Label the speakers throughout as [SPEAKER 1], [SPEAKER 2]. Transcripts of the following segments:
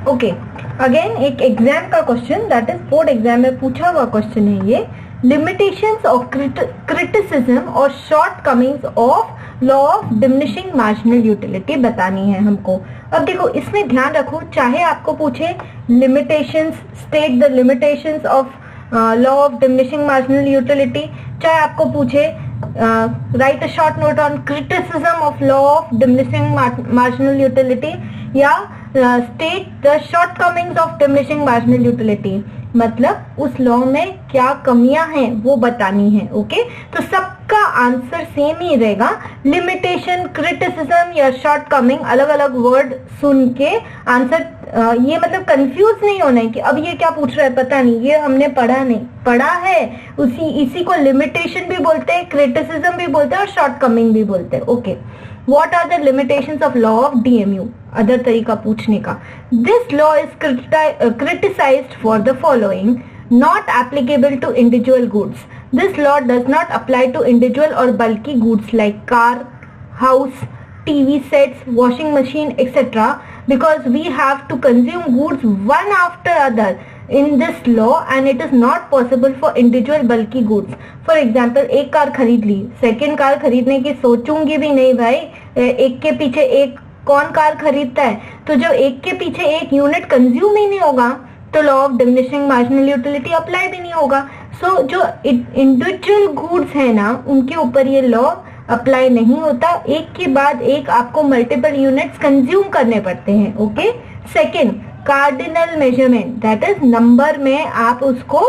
[SPEAKER 1] Okay, again एक exam का question, that is board exam में पूछा हुआ क्वेश्चन है ये। लिमिटेशंस ऑफ क्रिटिसिज्म और shortcomings of law of diminishing marginal utility बतानी है हमको। अब देखो इसमें ध्यान रखो, चाहे आपको पूछे limitations, state the limitations of law of diminishing marginal utility, चाहे आपको पूछे write a short note on criticism of law of diminishing marginal utility, या state the shortcomings of diminishing marginal utility, मतलब उस लॉ में क्या कमियां हैं वो बतानी है। ओके, तो सबका आंसर सेम ही रहेगा, लिमिटेशन, क्रिटिसिज्म या शॉर्ट कमिंग, अलग अलग वर्ड सुन के आंसर, ये मतलब कंफ्यूज नहीं होना है कि अब ये क्या पूछ रहा है पता नहीं, ये हमने पढ़ा है, इसी को लिमिटेशन भी बोलते हैं, क्रिटिसिज्म भी बोलते हैं और शॉर्ट कमिंग भी बोलते हैं। Okay, What are the limitations of law of DMU? Other तरीका पूछने का, this law is criticized for the following: not applicable to individual goods. This law does not apply to individual or bulky goods like car, house, TV sets, washing machine, etc. because we have to consume goods one after other in this law and it is not possible for individual bulky goods. For example, एक car खरीद ली, second car खरीदने की सोचूंगी भी नहीं भाई, एक के पीछे एक कौन कार खरीदता है, तो जब एक के पीछे एक यूनिट कंज्यूम ही नहीं होगा तो law of diminishing marginal utility apply भी नहीं होगा। सो जो इंडिविजुअल गुड्स है ना, उनके ऊपर ये लॉ अप्लाई नहीं होता, एक के बाद एक आपको मल्टीपल यूनिट्स कंज्यूम करने पड़ते हैं। Okay, second, cardinal measurement, that is number में आप उसको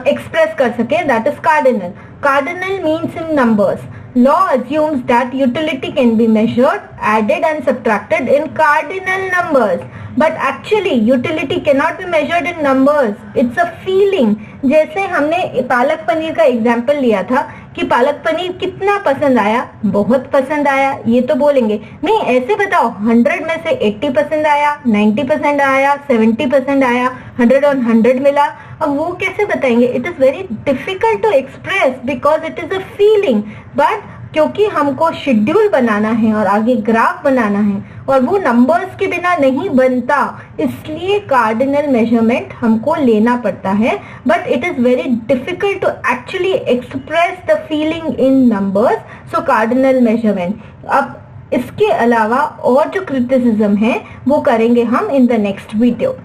[SPEAKER 1] एक्सप्रेस कर सके, that is cardinal. Cardinal means in numbers. Law assumes that utility can be measured, added and subtracted in cardinal numbers. But actually utility cannot be measured in numbers. It's a feeling. जैसे हमने पालक पनीर का example लिया था कि पालक पनीर कितना पसंद आया, बहुत पसंद आया, ये तो बोलेंगे नहीं, ऐसे बताओ 100 में से 80 पसंद आया, 90 पसंद आया, 70 पसंद आया, 100 on 100 मिला, अब वो कैसे बताएंगे? It is very difficult to express because it is a feeling. But क्योंकि हमको शेड्यूल बनाना है और आगे ग्राफ बनाना है और वो नंबर्स के बिना नहीं बनता, इसलिए कार्डिनल मेजरमेंट हमको लेना पड़ता है। But it is very difficult to actually express the feeling in numbers, so cardinal measurement. अब इसके अलावा और जो क्रिटिसिज्म है वो करेंगे हम इन द नेक्स्ट वीडियो।